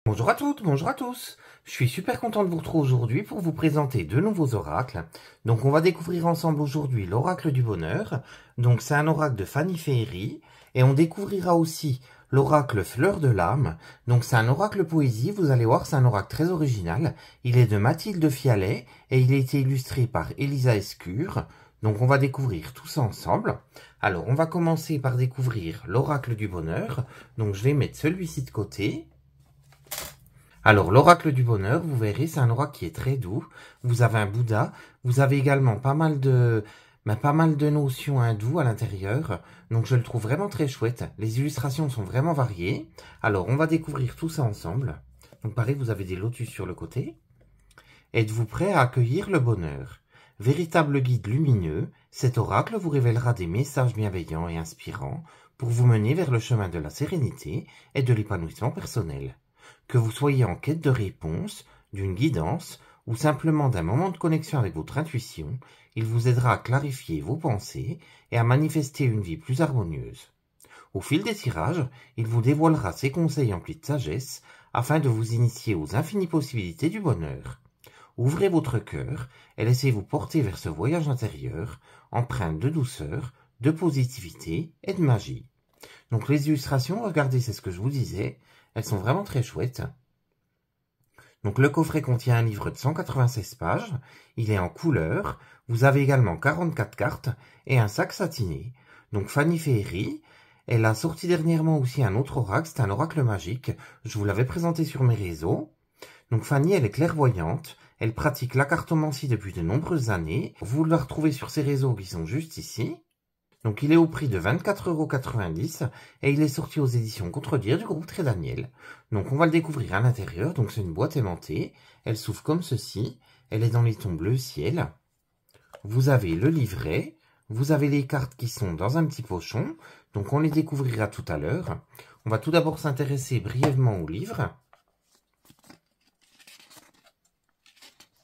Bonjour à toutes, bonjour à tous. Je suis super content de vous retrouver aujourd'hui pour vous présenter de nouveaux oracles. Donc on va découvrir ensemble aujourd'hui l'oracle du bonheur. Donc c'est un oracle de Fanny Féerie. Et on découvrira aussi l'oracle fleur de l'âme. Donc c'est un oracle poésie, vous allez voir, c'est un oracle très original. Il est de Mathilde Fialet et il a été illustré par Elisa Escure. Donc on va découvrir tout ça ensemble. Alors on va commencer par découvrir l'oracle du bonheur. Donc je vais mettre celui-ci de côté. Alors, l'oracle du bonheur, vous verrez, c'est un oracle qui est très doux. Vous avez un Bouddha. Vous avez également pas mal de notions hindoues à l'intérieur. Donc, je le trouve vraiment très chouette. Les illustrations sont vraiment variées. Alors, on va découvrir tout ça ensemble. Donc, pareil, vous avez des lotus sur le côté. Êtes-vous prêt à accueillir le bonheur? Véritable guide lumineux, cet oracle vous révélera des messages bienveillants et inspirants pour vous mener vers le chemin de la sérénité et de l'épanouissement personnel. Que vous soyez en quête de réponse, d'une guidance ou simplement d'un moment de connexion avec votre intuition, il vous aidera à clarifier vos pensées et à manifester une vie plus harmonieuse. Au fil des tirages, il vous dévoilera ses conseils emplis de sagesse afin de vous initier aux infinies possibilités du bonheur. Ouvrez votre cœur et laissez-vous porter vers ce voyage intérieur, empreint de douceur, de positivité et de magie. Donc les illustrations, regardez, c'est ce que je vous disais, elles sont vraiment très chouettes. Donc le coffret contient un livre de 196 pages, il est en couleur, vous avez également 44 cartes et un sac satiné. Donc Fanny Féerie, elle a sorti dernièrement aussi un autre oracle, c'est un oracle magique, je vous l'avais présenté sur mes réseaux. Donc Fanny, elle est clairvoyante, elle pratique la cartomancie depuis de nombreuses années, vous la retrouvez sur ses réseaux qui sont juste ici. Donc il est au prix de 24,90 € et il est sorti aux éditions Contredire du groupe Très Daniel. Donc on va le découvrir à l'intérieur, donc c'est une boîte aimantée, elle s'ouvre comme ceci, elle est dans les tons bleu ciel. Vous avez le livret, vous avez les cartes qui sont dans un petit pochon, donc on les découvrira tout à l'heure. On va tout d'abord s'intéresser brièvement au livre.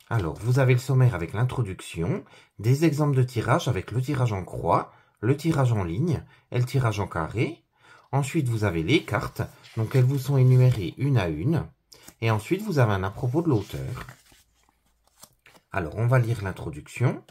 Alors vous avez le sommaire avec l'introduction, des exemples de tirage avec le tirage en croix, le tirage en ligne et le tirage en carré. Ensuite, vous avez les cartes, donc elles vous sont énumérées une à une. Et ensuite, vous avez un à propos de l'auteur. Alors, on va lire l'introduction.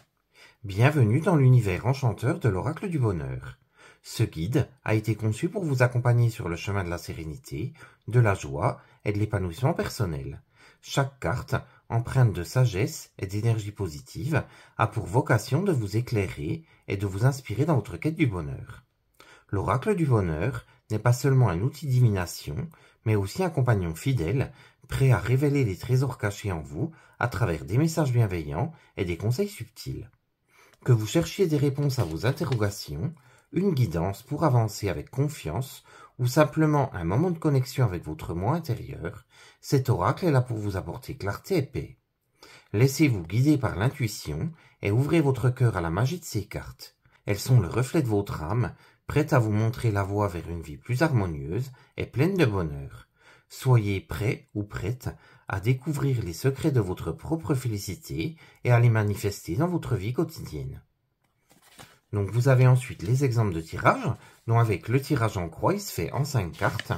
Bienvenue dans l'univers enchanteur de l'oracle du bonheur. Ce guide a été conçu pour vous accompagner sur le chemin de la sérénité, de la joie et de l'épanouissement personnel. Chaque carte, empreinte de sagesse et d'énergie positive, a pour vocation de vous éclairer et de vous inspirer dans votre quête du bonheur. L'oracle du bonheur n'est pas seulement un outil de divination, mais aussi un compagnon fidèle, prêt à révéler les trésors cachés en vous à travers des messages bienveillants et des conseils subtils. Que vous cherchiez des réponses à vos interrogations, une guidance pour avancer avec confiance ou simplement un moment de connexion avec votre moi intérieur, cet oracle est là pour vous apporter clarté et paix. Laissez-vous guider par l'intuition et ouvrez votre cœur à la magie de ces cartes. Elles sont le reflet de votre âme, prêtes à vous montrer la voie vers une vie plus harmonieuse et pleine de bonheur. Soyez prêts ou prêtes à découvrir les secrets de votre propre félicité et à les manifester dans votre vie quotidienne. Donc vous avez ensuite les exemples de tirage, dont avec le tirage en croix, il se fait en 5 cartes.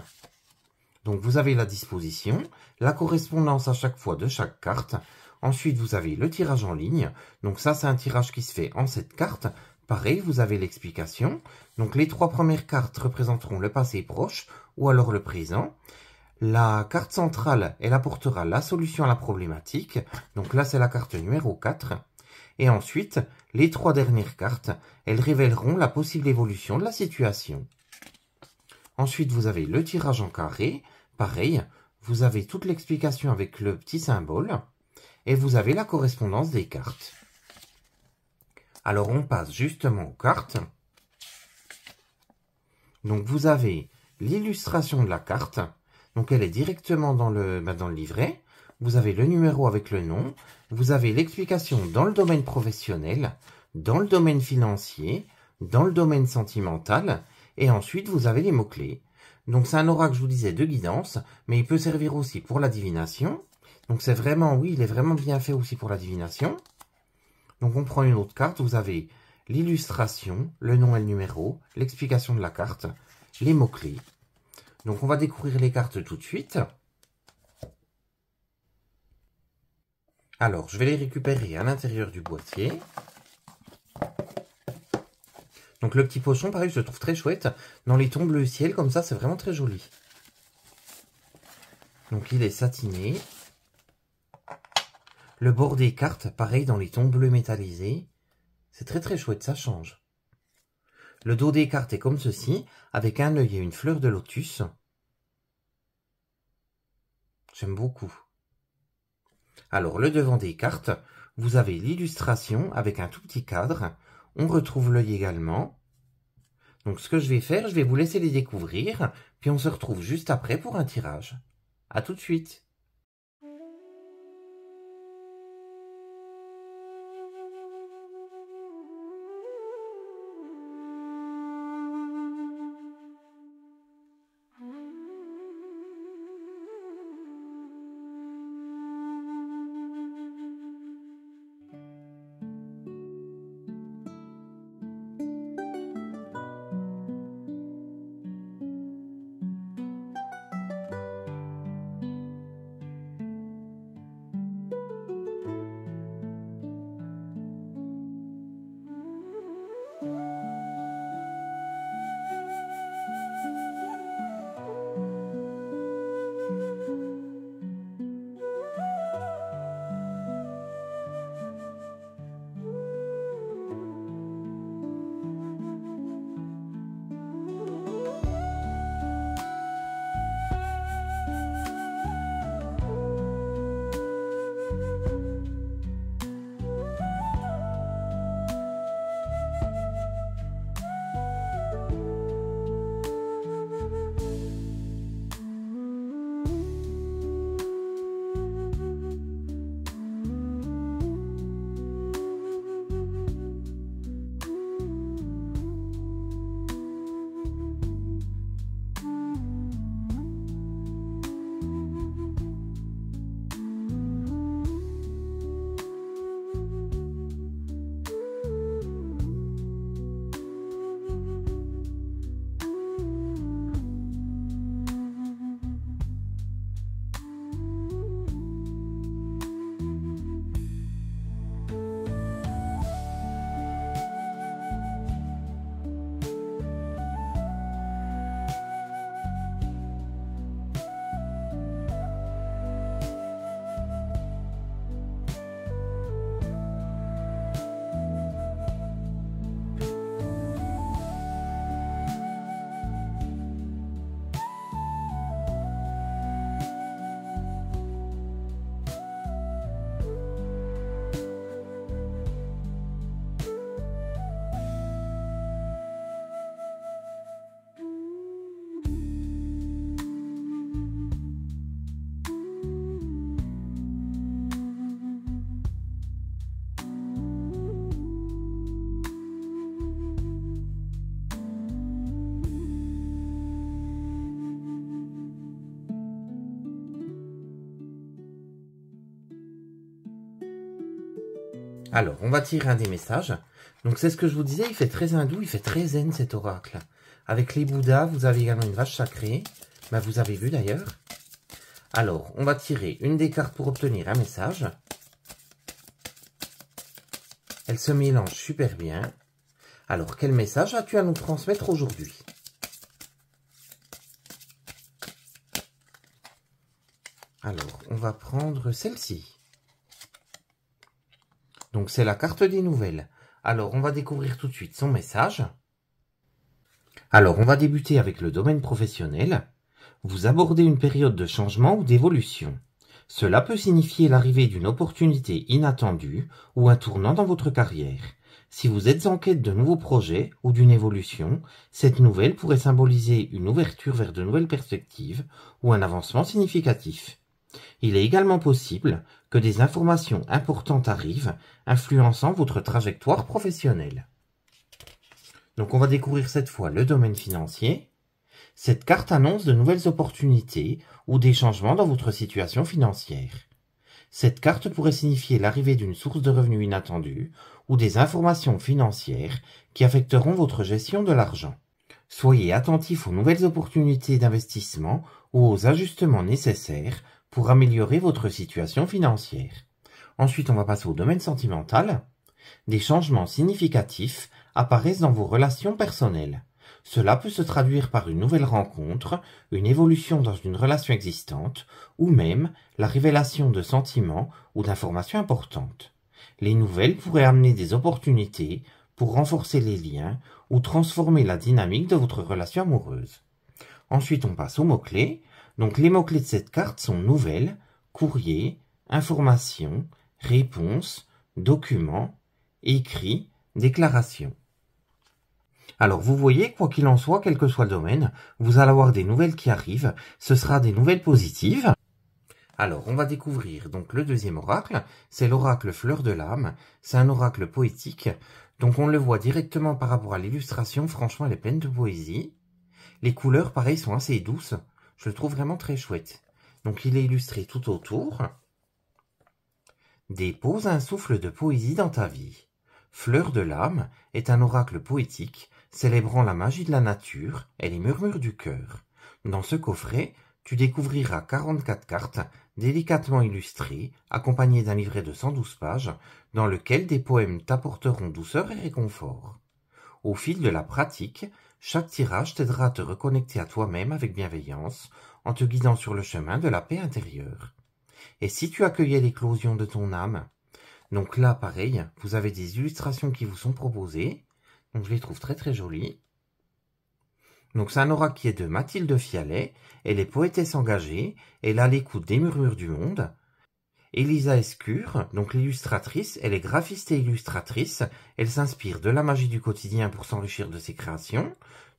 Donc vous avez la disposition, la correspondance à chaque fois de chaque carte. Ensuite vous avez le tirage en ligne, donc ça c'est un tirage qui se fait en 7 cartes. Pareil, vous avez l'explication. Donc les 3 premières cartes représenteront le passé proche ou alors le présent. La carte centrale, elle apportera la solution à la problématique. Donc là c'est la carte numéro 4. Et ensuite, les 3 dernières cartes, elles révéleront la possible évolution de la situation. Ensuite, vous avez le tirage en carré. Pareil, vous avez toute l'explication avec le petit symbole. Et vous avez la correspondance des cartes. Alors, on passe justement aux cartes. Donc, vous avez l'illustration de la carte. Donc, elle est directement dans le livret. Vous avez le numéro avec le nom, vous avez l'explication dans le domaine professionnel, dans le domaine financier, dans le domaine sentimental, et ensuite vous avez les mots-clés. Donc c'est un oracle, je vous disais, de guidance, mais il peut servir aussi pour la divination. Donc c'est vraiment, oui, il est vraiment bien fait aussi pour la divination. Donc on prend une autre carte, vous avez l'illustration, le nom et le numéro, l'explication de la carte, les mots-clés. Donc on va découvrir les cartes tout de suite. Alors, je vais les récupérer à l'intérieur du boîtier. Donc le petit pochon, pareil, je le trouve très chouette. Dans les tons bleu ciel, comme ça, c'est vraiment très joli. Donc il est satiné. Le bord des cartes, pareil, dans les tons bleus métallisés. C'est très très chouette, ça change. Le dos des cartes est comme ceci, avec un œil et une fleur de lotus. J'aime beaucoup. Alors, le devant des cartes, vous avez l'illustration avec un tout petit cadre. On retrouve l'œil également. Donc, ce que je vais faire, je vais vous laisser les découvrir, puis on se retrouve juste après pour un tirage. À tout de suite. Alors, on va tirer un des messages. Donc, c'est ce que je vous disais, il fait très hindou, il fait très zen cet oracle. Avec les Bouddhas, vous avez également une vache sacrée. Ben, vous avez vu d'ailleurs. Alors, on va tirer une des cartes pour obtenir un message. Elle se mélange super bien. Alors, quel message as-tu à nous transmettre aujourd'hui? Alors, on va prendre celle-ci. Donc, c'est la carte des nouvelles. Alors, on va découvrir tout de suite son message. Alors, on va débuter avec le domaine professionnel. Vous abordez une période de changement ou d'évolution. Cela peut signifier l'arrivée d'une opportunité inattendue ou un tournant dans votre carrière. Si vous êtes en quête de nouveaux projets ou d'une évolution, cette nouvelle pourrait symboliser une ouverture vers de nouvelles perspectives ou un avancement significatif. Il est également possible que des informations importantes arrivent, influençant votre trajectoire professionnelle. Donc on va découvrir cette fois le domaine financier. Cette carte annonce de nouvelles opportunités ou des changements dans votre situation financière. Cette carte pourrait signifier l'arrivée d'une source de revenus inattendue ou des informations financières qui affecteront votre gestion de l'argent. Soyez attentif aux nouvelles opportunités d'investissement ou aux ajustements nécessaires pour améliorer votre situation financière. Ensuite, on va passer au domaine sentimental. Des changements significatifs apparaissent dans vos relations personnelles. Cela peut se traduire par une nouvelle rencontre, une évolution dans une relation existante, ou même la révélation de sentiments ou d'informations importantes. Les nouvelles pourraient amener des opportunités pour renforcer les liens ou transformer la dynamique de votre relation amoureuse. Ensuite, on passe aux mots-clés. Donc, les mots-clés de cette carte sont nouvelles, courrier, information, réponse, document, écrit, déclaration. Alors, vous voyez, quoi qu'il en soit, quel que soit le domaine, vous allez avoir des nouvelles qui arrivent. Ce sera des nouvelles positives. Alors, on va découvrir donc le deuxième oracle. C'est l'oracle Fleur de l'âme. C'est un oracle poétique. Donc, on le voit directement par rapport à l'illustration. Franchement, elle est pleine de poésie. Les couleurs, pareil, sont assez douces. Je le trouve vraiment très chouette. Donc, il est illustré tout autour. Dépose un souffle de poésie dans ta vie. Fleur de l'âme est un oracle poétique célébrant la magie de la nature et les murmures du cœur. Dans ce coffret, tu découvriras 44 cartes délicatement illustrées, accompagnées d'un livret de 112 pages, dans lequel des poèmes t'apporteront douceur et réconfort. Au fil de la pratique, chaque tirage t'aidera à te reconnecter à toi-même avec bienveillance, en te guidant sur le chemin de la paix intérieure. Et si tu accueillais l'éclosion de ton âme, donc là, pareil, vous avez des illustrations qui vous sont proposées. Donc je les trouve très très jolies. Donc c'est un oracle qui est de Mathilde Fialet. Elle est poétesse engagée. Elle a l'écoute des murmures du monde. Elisa Escure, donc l'illustratrice, elle est graphiste et illustratrice. Elle s'inspire de la magie du quotidien pour s'enrichir de ses créations.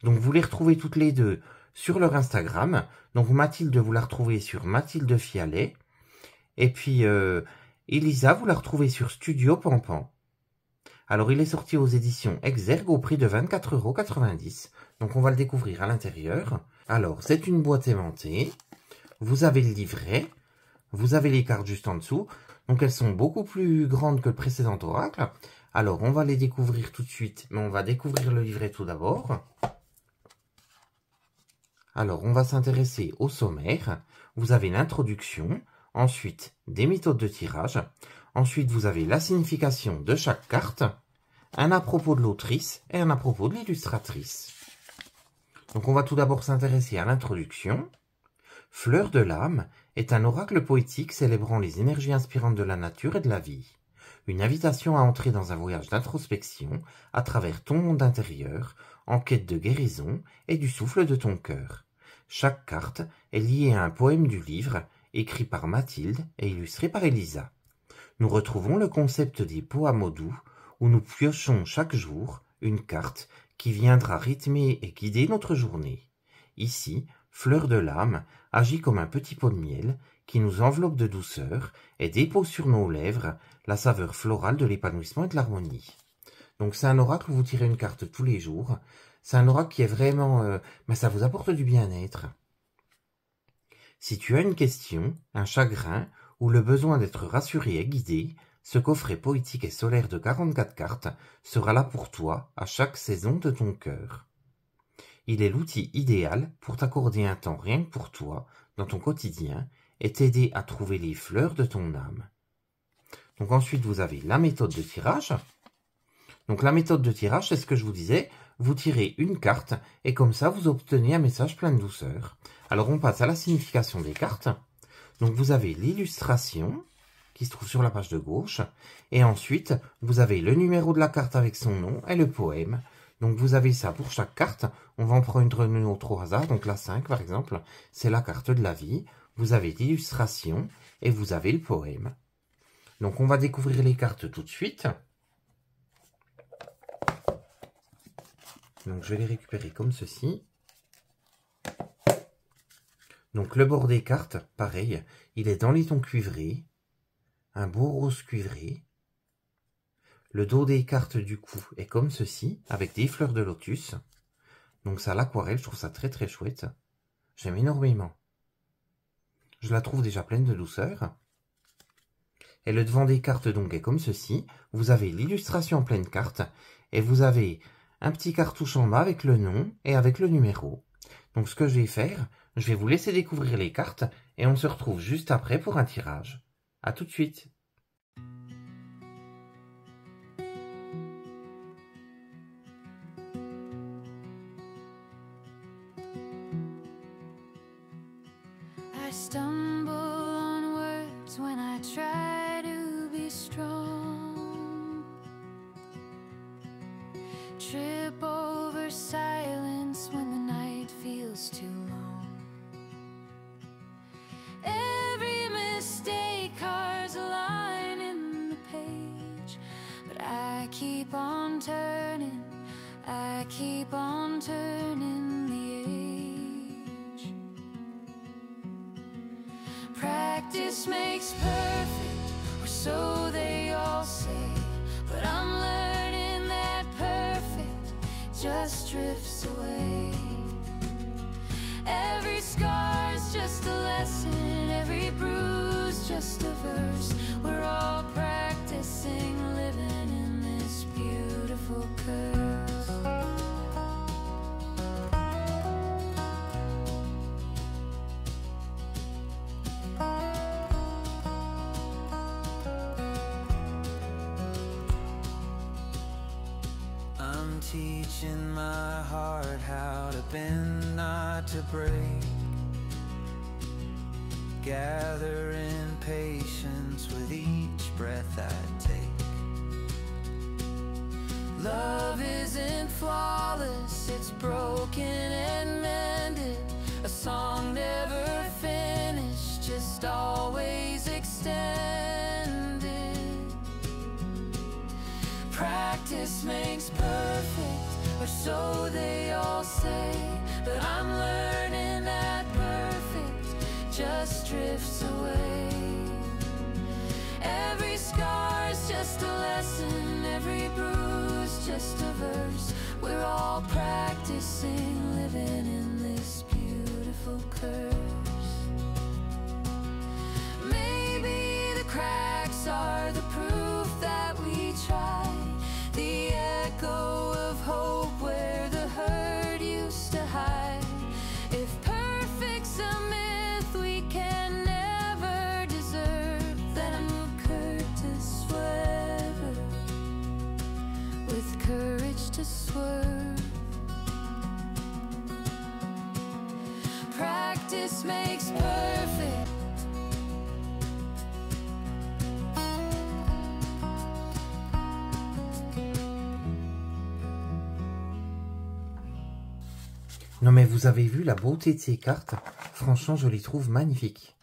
Donc vous les retrouvez toutes les deux sur leur Instagram. Donc Mathilde, vous la retrouvez sur Mathilde Fialet. Et puis Elisa, vous la retrouvez sur Studio Pampan. Alors, il est sorti aux éditions Exergue au prix de 24,90 €. Donc, on va le découvrir à l'intérieur. Alors, c'est une boîte aimantée. Vous avez le livret. Vous avez les cartes juste en dessous. Donc, elles sont beaucoup plus grandes que le précédent oracle. Alors, on va les découvrir tout de suite. Mais on va découvrir le livret tout d'abord. Alors, on va s'intéresser au sommaire. Vous avez l'introduction. Ensuite, des méthodes de tirage. Ensuite, vous avez la signification de chaque carte, un à propos de l'autrice et un à propos de l'illustratrice. Donc, on va tout d'abord s'intéresser à l'introduction. Fleur de l'âme est un oracle poétique célébrant les énergies inspirantes de la nature et de la vie. Une invitation à entrer dans un voyage d'introspection à travers ton monde intérieur, en quête de guérison et du souffle de ton cœur. Chaque carte est liée à un poème du livre, écrit par Mathilde et illustré par Elisa. Nous retrouvons le concept des pots à mots doux, où nous piochons chaque jour une carte qui viendra rythmer et guider notre journée. Ici, Fleur de l'âme agit comme un petit pot de miel qui nous enveloppe de douceur et dépose sur nos lèvres la saveur florale de l'épanouissement et de l'harmonie. Donc c'est un oracle où vous tirez une carte tous les jours. C'est un oracle qui est vraiment... ça vous apporte du bien-être. Si tu as une question, un chagrin ou le besoin d'être rassuré et guidé, ce coffret poétique et solaire de 44 cartes sera là pour toi à chaque saison de ton cœur. Il est l'outil idéal pour t'accorder un temps rien que pour toi dans ton quotidien et t'aider à trouver les fleurs de ton âme. Donc ensuite, vous avez la méthode de tirage. Donc la méthode de tirage, c'est ce que je vous disais. Vous tirez une carte et comme ça, vous obtenez un message plein de douceur. Alors on passe à la signification des cartes. Donc vous avez l'illustration qui se trouve sur la page de gauche. Et ensuite, vous avez le numéro de la carte avec son nom et le poème. Donc vous avez ça pour chaque carte. On va en prendre une autre au hasard. Donc la 5 par exemple, c'est la carte de la vie. Vous avez l'illustration et vous avez le poème. Donc on va découvrir les cartes tout de suite. Donc je vais les récupérer comme ceci. Donc le bord des cartes, pareil, il est dans les tons cuivrés. Un beau rose cuivré. Le dos des cartes du coup est comme ceci, avec des fleurs de lotus. Donc ça l'aquarelle, je trouve ça très très chouette. J'aime énormément. Je la trouve déjà pleine de douceur. Et le devant des cartes donc est comme ceci. Vous avez l'illustration en pleine carte. Et vous avez un petit cartouche en bas avec le nom et avec le numéro. Donc ce que je vais faire, je vais vous laisser découvrir les cartes. Et on se retrouve juste après pour un tirage. À tout de suite. stumble on words when I try to be strong. Trip over silence when the night feels too long. Every mistake carves a line in the page, but I keep on turning, I keep on turning the age. Practice makes perfect, or so they all say, but I'm learning that perfect just drifts away. Every scar's just a lesson, every bruise just a verse. We're all practicing living in this beautiful curse. I'm teaching my heart how to bend, not to break. Gathering patience with each breath I take. Love isn't flawless, it's broken and mended. A song never finished, just always extended. Practice makes perfect, or so they all say, but I'm learning that perfect just drifts away. Every scar's just a lesson, every bruise just a verse. We're all practicing living in this beautiful curse. Maybe the cracks are the proof that we tried, the echo of hope where the hurt used to hide. If perfect's a myth we can never deserve, then I'm Curtis Weber with courage to swerve. Practice makes perfect. Non mais vous avez vu la beauté de ces cartes? Franchement, je les trouve magnifiques.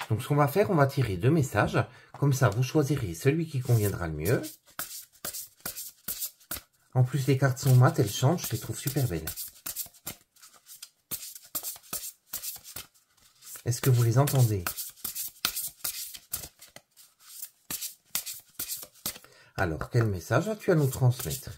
Donc ce qu'on va faire, on va tirer 2 messages. Comme ça, vous choisirez celui qui conviendra le mieux. En plus, les cartes sont mates, elles changent, je les trouve super belles. Est-ce que vous les entendez? Alors, quel message as-tu à nous transmettre?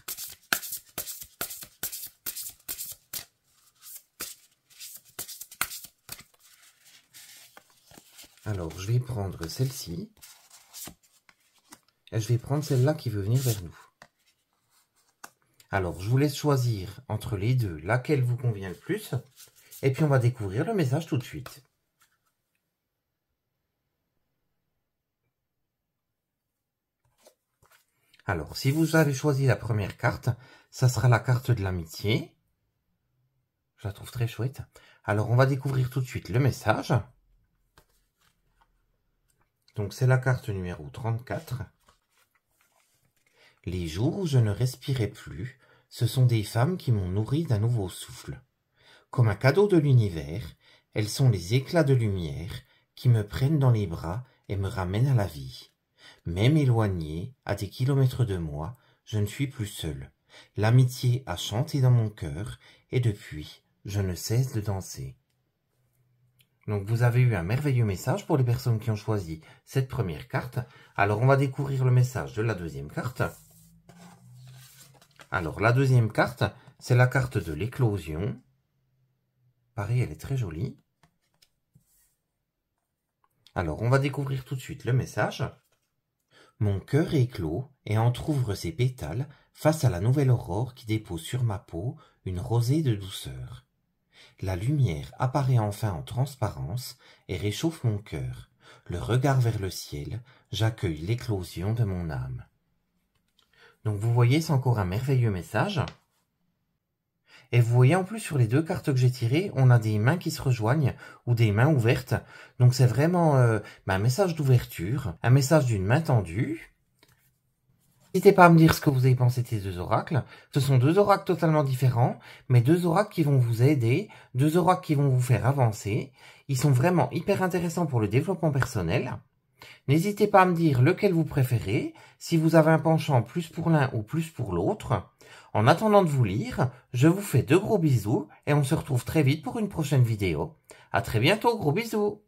Alors, je vais prendre celle-ci. Et je vais prendre celle-là qui veut venir vers nous. Alors, je vous laisse choisir entre les deux laquelle vous convient le plus. Et puis, on va découvrir le message tout de suite. Alors, si vous avez choisi la première carte, ça sera la carte de l'amitié. Je la trouve très chouette. Alors, on va découvrir tout de suite le message. Donc, c'est la carte numéro 34. Les jours où je ne respirais plus, ce sont des femmes qui m'ont nourri d'un nouveau souffle. Comme un cadeau de l'univers, elles sont les éclats de lumière qui me prennent dans les bras et me ramènent à la vie. Même éloignée, à des kilomètres de moi, je ne suis plus seul. L'amitié a chanté dans mon cœur et depuis, je ne cesse de danser. Donc vous avez eu un merveilleux message pour les personnes qui ont choisi cette première carte. Alors on va découvrir le message de la deuxième carte. Alors la deuxième carte, c'est la carte de l'éclosion. Pareil, elle est très jolie. Alors on va découvrir tout de suite le message. Mon cœur éclot et entr'ouvre ses pétales face à la nouvelle aurore qui dépose sur ma peau une rosée de douceur. La lumière apparaît enfin en transparence et réchauffe mon cœur. Le regard vers le ciel, j'accueille l'éclosion de mon âme. Donc vous voyez, c'est encore un merveilleux message. Et vous voyez en plus sur les deux cartes que j'ai tirées, on a des mains qui se rejoignent ou des mains ouvertes. Donc c'est vraiment un message d'ouverture, un message d'une main tendue. N'hésitez pas à me dire ce que vous avez pensé de ces deux oracles. Ce sont deux oracles totalement différents, mais deux oracles qui vont vous aider, deux oracles qui vont vous faire avancer. Ils sont vraiment hyper intéressants pour le développement personnel. N'hésitez pas à me dire lequel vous préférez, si vous avez un penchant plus pour l'un ou plus pour l'autre. En attendant de vous lire, je vous fais de gros bisous et on se retrouve très vite pour une prochaine vidéo. À très bientôt, gros bisous!